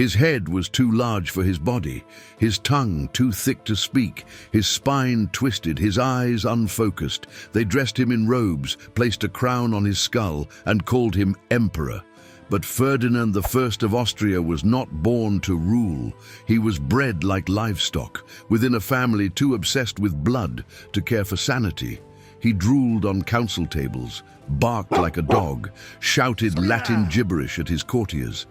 His head was too large for his body, his tongue too thick to speak, his spine twisted, his eyes unfocused. They dressed him in robes, placed a crown on his skull, and called him emperor. But Ferdinand I of Austria was not born to rule. He was bred like livestock, within a family too obsessed with blood to care for sanity. He drooled on council tables, barked like a dog, shouted Latin gibberish at his courtiers.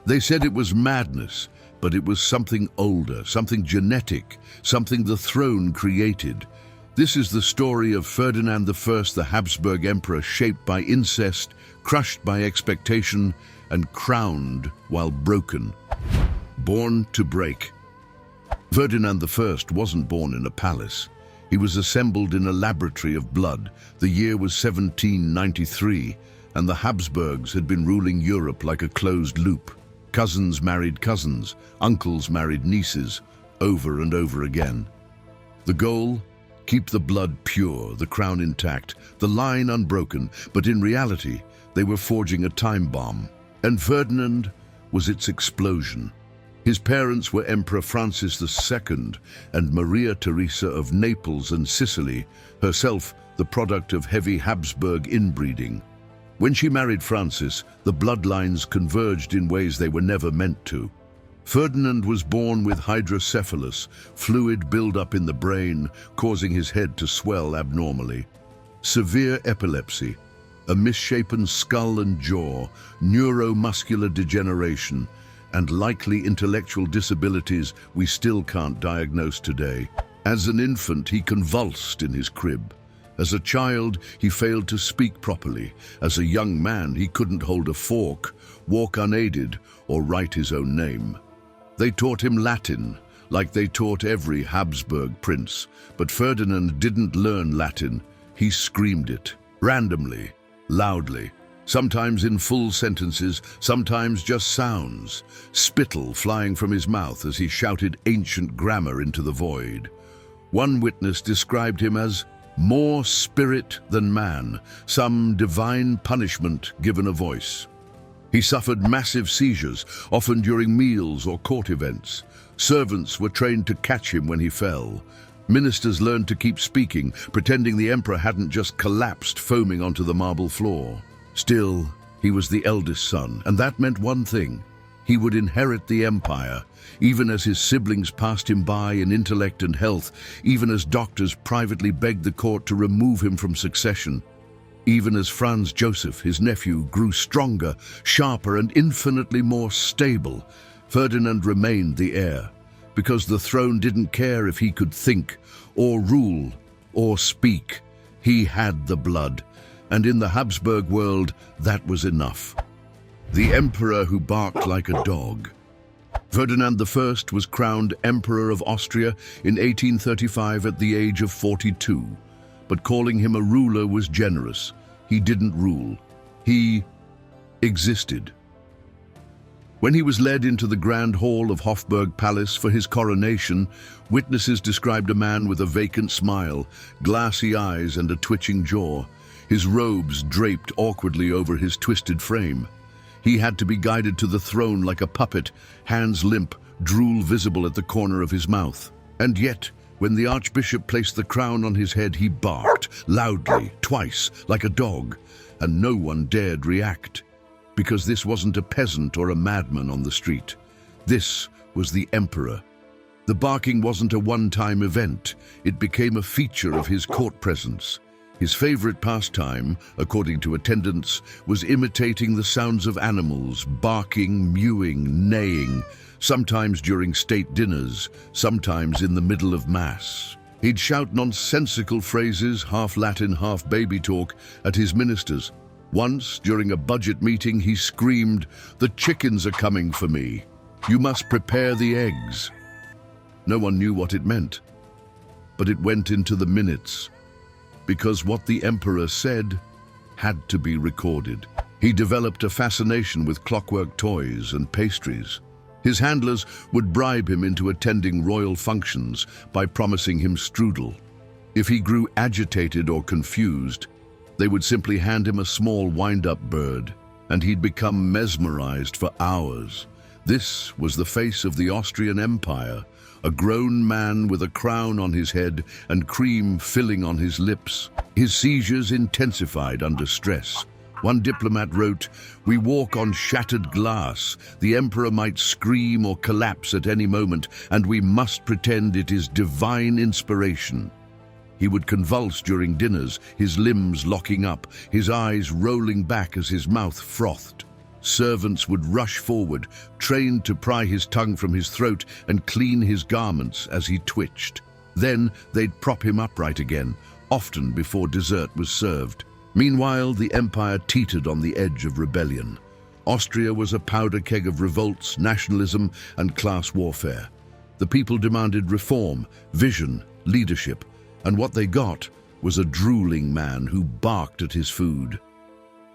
They said it was madness, but it was something older, something genetic, something the throne created. This is the story of Ferdinand I, the Habsburg emperor, shaped by incest, crushed by expectation, and crowned while broken. Born to break. Ferdinand I wasn't born in a palace. He was assembled in a laboratory of blood. The year was 1793, and the Habsburgs had been ruling Europe like a closed loop. Cousins married cousins, uncles married nieces, over and over again. The goal? Keep the blood pure, the crown intact, the line unbroken, but in reality, they were forging a time bomb. And Ferdinand was its explosion. His parents were Emperor Francis II and Maria Theresa of Naples and Sicily, herself the product of heavy Habsburg inbreeding. When she married Francis, the bloodlines converged in ways they were never meant to. Ferdinand was born with hydrocephalus, fluid buildup in the brain, causing his head to swell abnormally. Severe epilepsy, a misshapen skull and jaw, neuromuscular degeneration, and likely intellectual disabilities we still can't diagnose today. As an infant, he convulsed in his crib. As a child, he failed to speak properly. As a young man, he couldn't hold a fork, walk unaided, or write his own name. They taught him Latin, like they taught every Habsburg prince. But Ferdinand didn't learn Latin. He screamed it, randomly, loudly, sometimes in full sentences, sometimes just sounds, spittle flying from his mouth as he shouted ancient grammar into the void. One witness described him as more spirit than man, some divine punishment given a voice. He suffered massive seizures, often during meals or court events. Servants were trained to catch him when he fell. Ministers learned to keep speaking, pretending the emperor hadn't just collapsed, foaming onto the marble floor. Still, he was the eldest son, and that meant one thing. He would inherit the empire, even as his siblings passed him by in intellect and health, even as doctors privately begged the court to remove him from succession. Even as Franz Joseph, his nephew, grew stronger, sharper, and infinitely more stable, Ferdinand remained the heir, because the throne didn't care if he could think, or rule, or speak. He had the blood, and in the Habsburg world, that was enough. The emperor who barked like a dog. Ferdinand I was crowned Emperor of Austria in 1835 at the age of 42, but calling him a ruler was generous. He didn't rule. He existed. When he was led into the grand hall of Hofburg Palace for his coronation, witnesses described a man with a vacant smile, glassy eyes and a twitching jaw, his robes draped awkwardly over his twisted frame. He had to be guided to the throne like a puppet, hands limp, drool visible at the corner of his mouth. And yet, when the archbishop placed the crown on his head, he barked, loudly, twice, like a dog, and no one dared react. Because this wasn't a peasant or a madman on the street. This was the emperor. The barking wasn't a one-time event. It became a feature of his court presence. His favorite pastime, according to attendants, was imitating the sounds of animals, barking, mewing, neighing, sometimes during state dinners, sometimes in the middle of mass. He'd shout nonsensical phrases, half Latin, half baby talk, at his ministers. Once, during a budget meeting, he screamed, "The chickens are coming for me. You must prepare the eggs." No one knew what it meant, but it went into the minutes, because what the emperor said had to be recorded. He developed a fascination with clockwork toys and pastries. His handlers would bribe him into attending royal functions by promising him strudel. If he grew agitated or confused, they would simply hand him a small wind-up bird, and he'd become mesmerized for hours. This was the face of the Austrian Empire, a grown man with a crown on his head and cream filling on his lips. His seizures intensified under stress. One diplomat wrote, "We walk on shattered glass. The emperor might scream or collapse at any moment, and we must pretend it is divine inspiration." He would convulse during dinners, his limbs locking up, his eyes rolling back as his mouth frothed. Servants would rush forward, trained to pry his tongue from his throat and clean his garments as he twitched. Then they'd prop him upright again, often before dessert was served. Meanwhile, the empire teetered on the edge of rebellion. Austria was a powder keg of revolts, nationalism, and class warfare. The people demanded reform, vision, leadership, and what they got was a drooling man who barked at his food.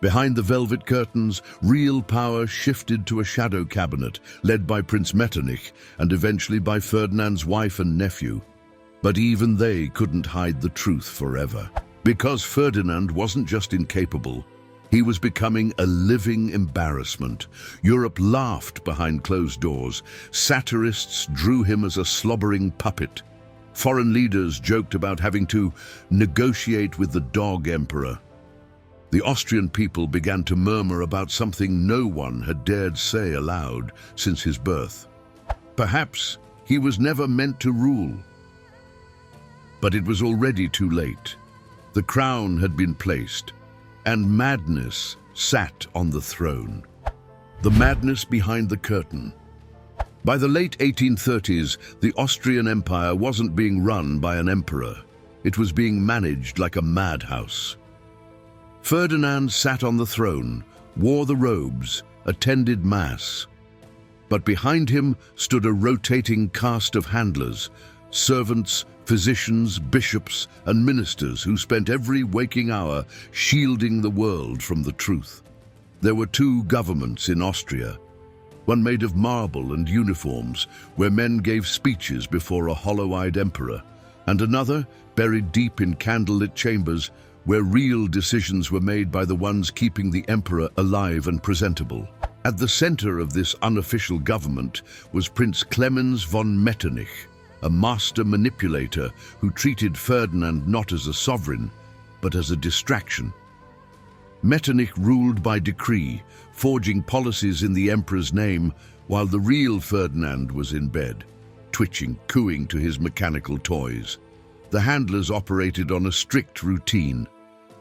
Behind the velvet curtains, real power shifted to a shadow cabinet led by Prince Metternich and eventually by Ferdinand's wife and nephew. But even they couldn't hide the truth forever. Because Ferdinand wasn't just incapable, he was becoming a living embarrassment. Europe laughed behind closed doors. Satirists drew him as a slobbering puppet. Foreign leaders joked about having to negotiate with the dog emperor. The Austrian people began to murmur about something no one had dared say aloud since his birth. Perhaps he was never meant to rule. But it was already too late. The crown had been placed, and madness sat on the throne. The madness behind the curtain. By the late 1830s, the Austrian Empire wasn't being run by an emperor. It was being managed like a madhouse. Ferdinand sat on the throne, wore the robes, attended mass. But behind him stood a rotating caste of handlers, servants, physicians, bishops, and ministers who spent every waking hour shielding the world from the truth. There were two governments in Austria, one made of marble and uniforms, where men gave speeches before a hollow-eyed emperor, and another buried deep in candlelit chambers where real decisions were made by the ones keeping the emperor alive and presentable. At the center of this unofficial government was Prince Clemens von Metternich, a master manipulator who treated Ferdinand not as a sovereign, but as a distraction. Metternich ruled by decree, forging policies in the emperor's name, while the real Ferdinand was in bed, twitching, cooing to his mechanical toys. The handlers operated on a strict routine.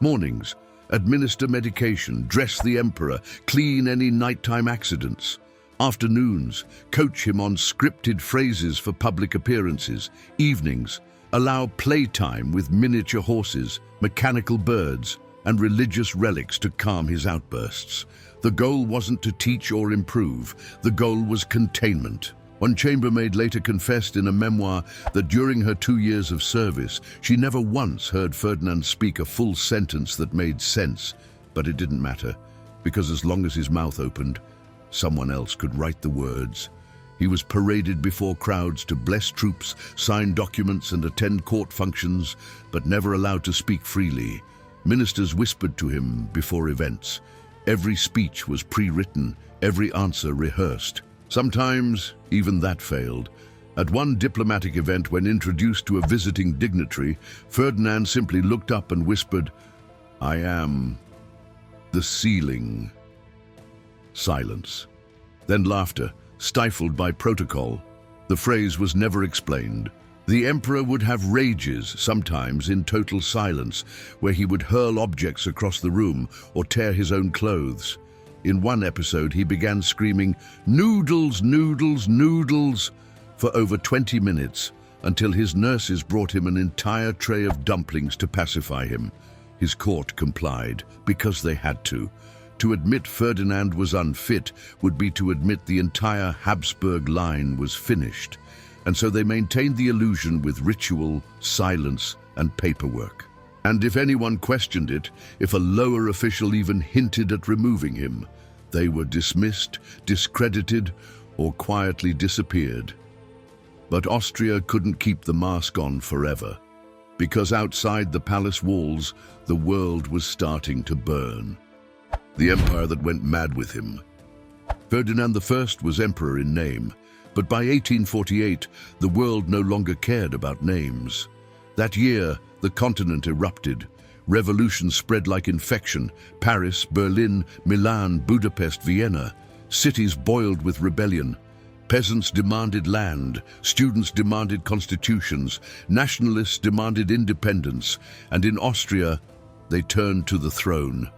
Mornings, administer medication, dress the emperor, clean any nighttime accidents. Afternoons, coach him on scripted phrases for public appearances. Evenings, allow playtime with miniature horses, mechanical birds, and religious relics to calm his outbursts. The goal wasn't to teach or improve. The goal was containment. One chambermaid later confessed in a memoir that during her 2 years of service, she never once heard Ferdinand speak a full sentence that made sense. But it didn't matter, because as long as his mouth opened, someone else could write the words. He was paraded before crowds to bless troops, sign documents, and attend court functions, but never allowed to speak freely. Ministers whispered to him before events. Every speech was pre-written, every answer rehearsed. Sometimes, even that failed. At one diplomatic event, when introduced to a visiting dignitary, Ferdinand simply looked up and whispered, "I am the ceiling." Silence. Then laughter, stifled by protocol. The phrase was never explained. The emperor would have rages, sometimes in total silence, where he would hurl objects across the room or tear his own clothes. In one episode, he began screaming, "Noodles, noodles, noodles," for over 20 minutes, until his nurses brought him an entire tray of dumplings to pacify him. His court complied, because they had to. To admit Ferdinand was unfit would be to admit the entire Habsburg line was finished, and so they maintained the illusion with ritual, silence, and paperwork. And if anyone questioned it, if a lower official even hinted at removing him, they were dismissed, discredited, or quietly disappeared. But Austria couldn't keep the mask on forever, because outside the palace walls, the world was starting to burn. The empire that went mad with him. Ferdinand I was emperor in name, but by 1848, the world no longer cared about names. That year, the continent erupted. Revolution spread like infection. Paris, Berlin, Milan, Budapest, Vienna. Cities boiled with rebellion. Peasants demanded land, students demanded constitutions, nationalists demanded independence, and in Austria, they turned to the throne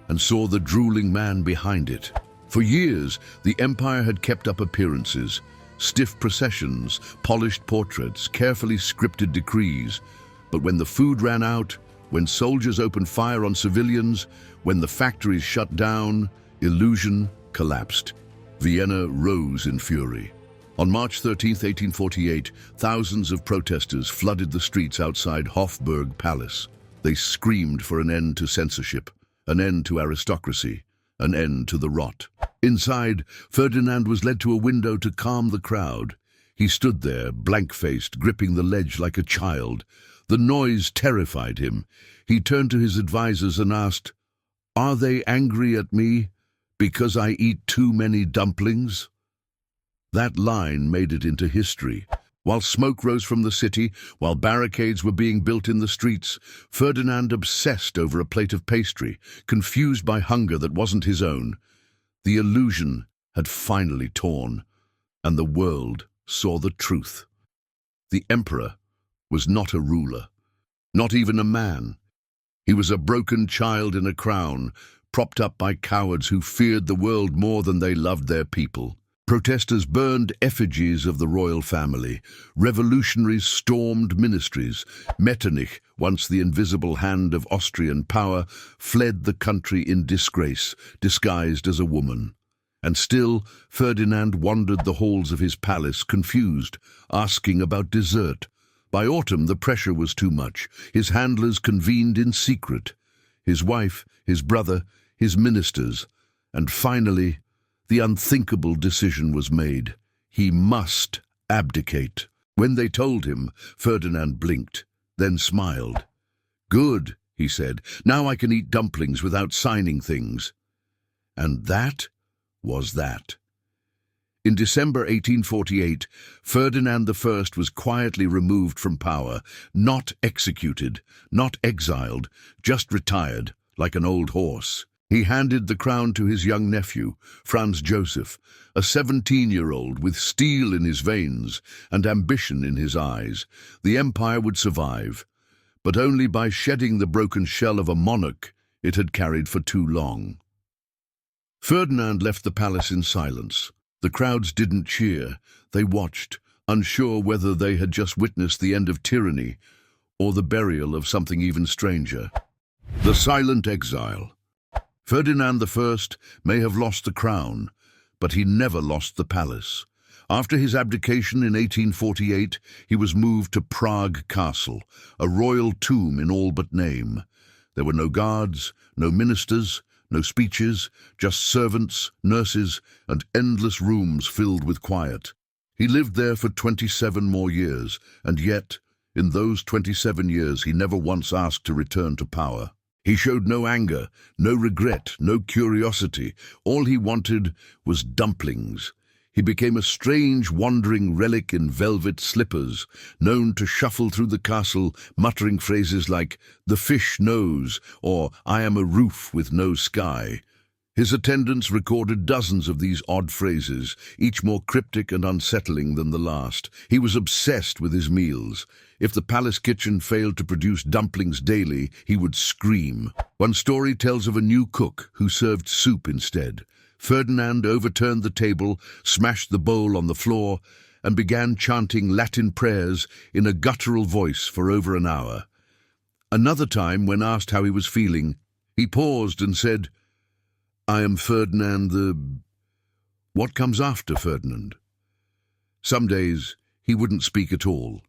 and saw the drooling man behind it. For years, the empire had kept up appearances, stiff processions, polished portraits, carefully scripted decrees. But when the food ran out, when soldiers opened fire on civilians, when the factories shut down, illusion collapsed. Vienna rose in fury. On March 13, 1848, thousands of protesters flooded the streets outside Hofburg Palace. They screamed for an end to censorship, an end to aristocracy, an end to the rot. Inside, Ferdinand was led to a window to calm the crowd. He stood there, blank-faced, gripping the ledge like a child. The noise terrified him. He turned to his advisors and asked, "Are they angry at me because I eat too many dumplings?" That line made it into history. While smoke rose from the city, while barricades were being built in the streets, Ferdinand obsessed over a plate of pastry, confused by hunger that wasn't his own. The illusion had finally torn, and the world saw the truth. The emperor was not a ruler, not even a man. He was a broken child in a crown, propped up by cowards who feared the world more than they loved their people. Protesters burned effigies of the royal family. Revolutionaries stormed ministries. Metternich, once the invisible hand of Austrian power, fled the country in disgrace, disguised as a woman. And still, Ferdinand wandered the halls of his palace, confused, asking about dessert. By autumn, the pressure was too much. His handlers convened in secret. His wife, his brother, his ministers, and finally, the unthinkable decision was made. He must abdicate. When they told him, Ferdinand blinked, then smiled. "Good," he said. "Now I can eat dumplings without signing things." And that was that. In December 1848, Ferdinand I was quietly removed from power, not executed, not exiled, just retired, like an old horse. He handed the crown to his young nephew, Franz Joseph, a 17-year-old with steel in his veins and ambition in his eyes. The empire would survive, but only by shedding the broken shell of a monarch it had carried for too long. Ferdinand left the palace in silence. The crowds didn't cheer. They watched, unsure whether they had just witnessed the end of tyranny or the burial of something even stranger. The Silent Exile. Ferdinand I may have lost the crown, but he never lost the palace. After his abdication in 1848, he was moved to Prague Castle, a royal tomb in all but name. There were no guards, no ministers, no speeches, just servants, nurses, and endless rooms filled with quiet. He lived there for 27 more years, and yet, in those 27 years, he never once asked to return to power. He showed no anger, no regret, no curiosity. All he wanted was dumplings. He became a strange, wandering relic in velvet slippers, known to shuffle through the castle, muttering phrases like, "The fish knows," or "I am a roof with no sky." His attendants recorded dozens of these odd phrases, each more cryptic and unsettling than the last. He was obsessed with his meals. If the palace kitchen failed to produce dumplings daily, he would scream. One story tells of a new cook who served soup instead. Ferdinand overturned the table, smashed the bowl on the floor, and began chanting Latin prayers in a guttural voice for over an hour. Another time, when asked how he was feeling, he paused and said, "I am Ferdinand the..." What comes after Ferdinand? Some days he wouldn't speak at all.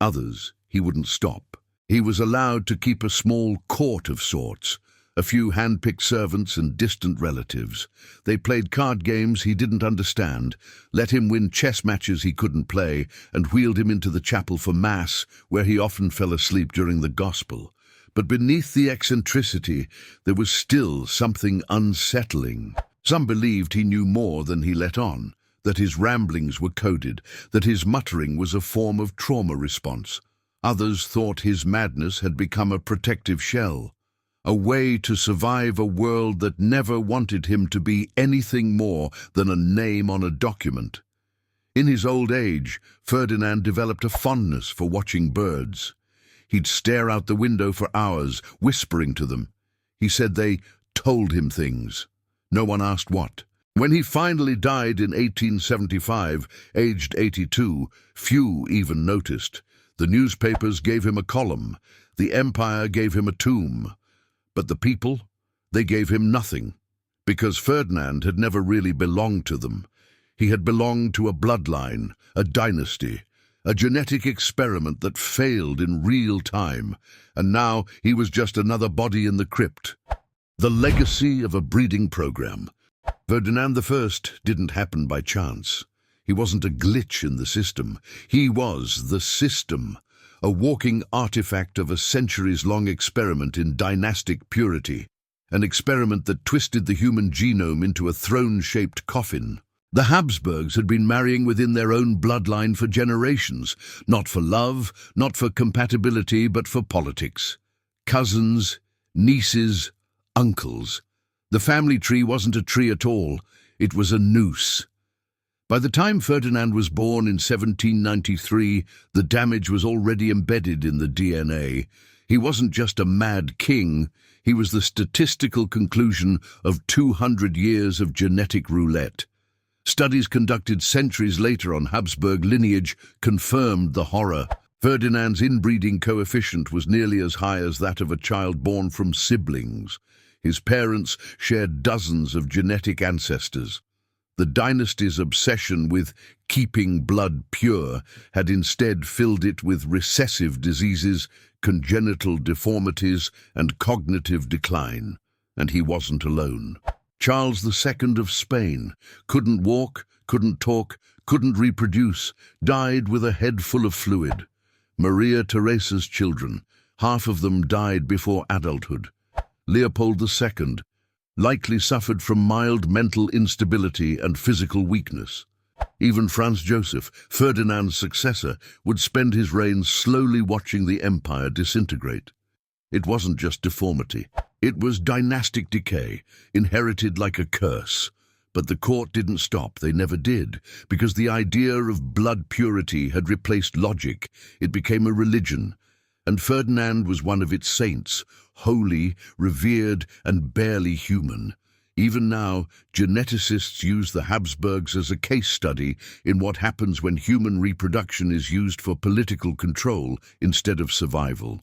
Others he wouldn't stop. He was allowed to keep a small court of sorts, a few hand-picked servants and distant relatives. They played card games he didn't understand, let him win chess matches he couldn't play, and wheeled him into the chapel for Mass, where he often fell asleep during the Gospel. But beneath the eccentricity, there was still something unsettling. Some believed he knew more than he let on, that his ramblings were coded, that his muttering was a form of trauma response. Others thought his madness had become a protective shell, a way to survive a world that never wanted him to be anything more than a name on a document. In his old age, Ferdinand developed a fondness for watching birds. He'd stare out the window for hours, whispering to them. He said they told him things. No one asked what. When he finally died in 1875, aged 82, few even noticed. The newspapers gave him a column. The empire gave him a tomb. But the people, they gave him nothing, because Ferdinand had never really belonged to them. He had belonged to a bloodline, a dynasty, a genetic experiment that failed in real time, and now he was just another body in the crypt. The legacy of a breeding program. Ferdinand I didn't happen by chance. He wasn't a glitch in the system. He was the system, a walking artifact of a centuries-long experiment in dynastic purity, an experiment that twisted the human genome into a throne-shaped coffin. The Habsburgs had been marrying within their own bloodline for generations, not for love, not for compatibility, but for politics. Cousins, nieces, uncles. The family tree wasn't a tree at all, it was a noose. By the time Ferdinand was born in 1793, the damage was already embedded in the DNA. He wasn't just a mad king, he was the statistical conclusion of 200 years of genetic roulette. Studies conducted centuries later on Habsburg lineage confirmed the horror. Ferdinand's inbreeding coefficient was nearly as high as that of a child born from siblings. His parents shared dozens of genetic ancestors. The dynasty's obsession with keeping blood pure had instead filled it with recessive diseases, congenital deformities, and cognitive decline. And he wasn't alone. Charles II of Spain couldn't walk, couldn't talk, couldn't reproduce, died with a head full of fluid. Maria Theresa's children, half of them died before adulthood. Leopold II likely suffered from mild mental instability and physical weakness. Even Franz Joseph, Ferdinand's successor, would spend his reign slowly watching the empire disintegrate. It wasn't just deformity. It was dynastic decay, inherited like a curse. But the court didn't stop, they never did, because the idea of blood purity had replaced logic. It became a religion, and Ferdinand was one of its saints, holy, revered, and barely human. Even now, geneticists use the Habsburgs as a case study in what happens when human reproduction is used for political control instead of survival.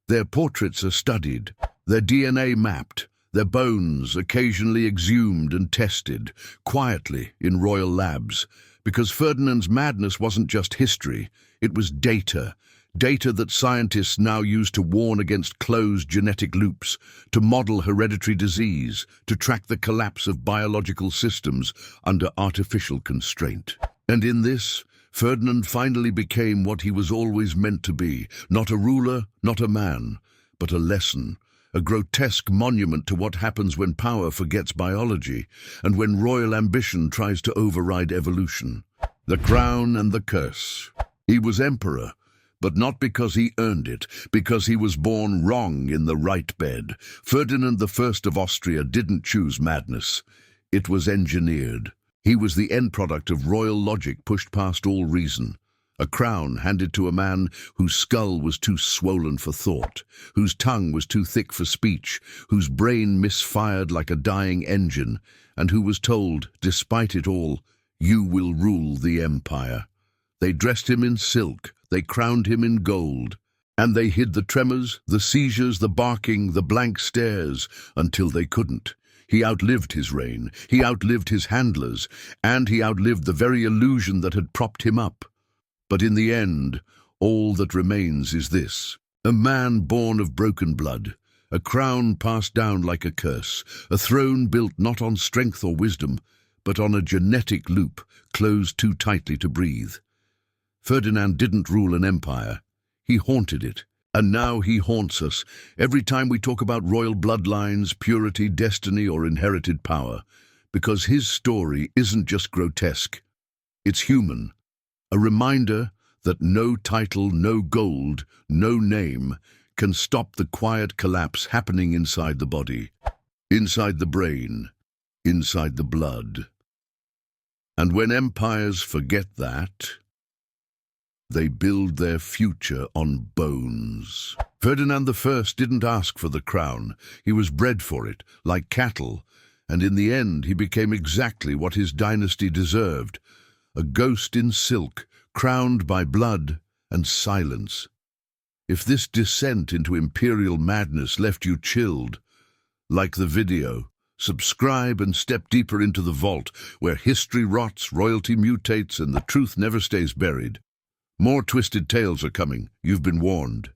Their portraits are studied, their DNA mapped, their bones occasionally exhumed and tested, quietly in royal labs, because Ferdinand's madness wasn't just history, it was data. Data that scientists now use to warn against closed genetic loops, to model hereditary disease, to track the collapse of biological systems under artificial constraint. And in this, Ferdinand finally became what he was always meant to be, not a ruler, not a man, but a lesson, a grotesque monument to what happens when power forgets biology, and when royal ambition tries to override evolution. The crown and the curse. He was emperor, but not because he earned it, because he was born wrong in the right bed. Ferdinand I of Austria didn't choose madness. It was engineered. He was the end product of royal logic pushed past all reason. A crown handed to a man whose skull was too swollen for thought, whose tongue was too thick for speech, whose brain misfired like a dying engine, and who was told, despite it all, "You will rule the empire." They dressed him in silk, they crowned him in gold, and they hid the tremors, the seizures, the barking, the blank stares, until they couldn't. He outlived his reign, he outlived his handlers, and he outlived the very illusion that had propped him up. But in the end, all that remains is this: a man born of broken blood, a crown passed down like a curse, a throne built not on strength or wisdom, but on a genetic loop closed too tightly to breathe. Ferdinand didn't rule an empire, he haunted it. And now he haunts us every time we talk about royal bloodlines, purity, destiny, or inherited power, because his story isn't just grotesque, it's human. A reminder that no title, no gold, no name can stop the quiet collapse happening inside the body, inside the brain, inside the blood. And when empires forget that, they build their future on bones. Ferdinand I didn't ask for the crown. He was bred for it, like cattle, and in the end he became exactly what his dynasty deserved, a ghost in silk, crowned by blood and silence. If this descent into imperial madness left you chilled, like the video, subscribe and step deeper into the vault where history rots, royalty mutates, and the truth never stays buried. More twisted tales are coming. You've been warned.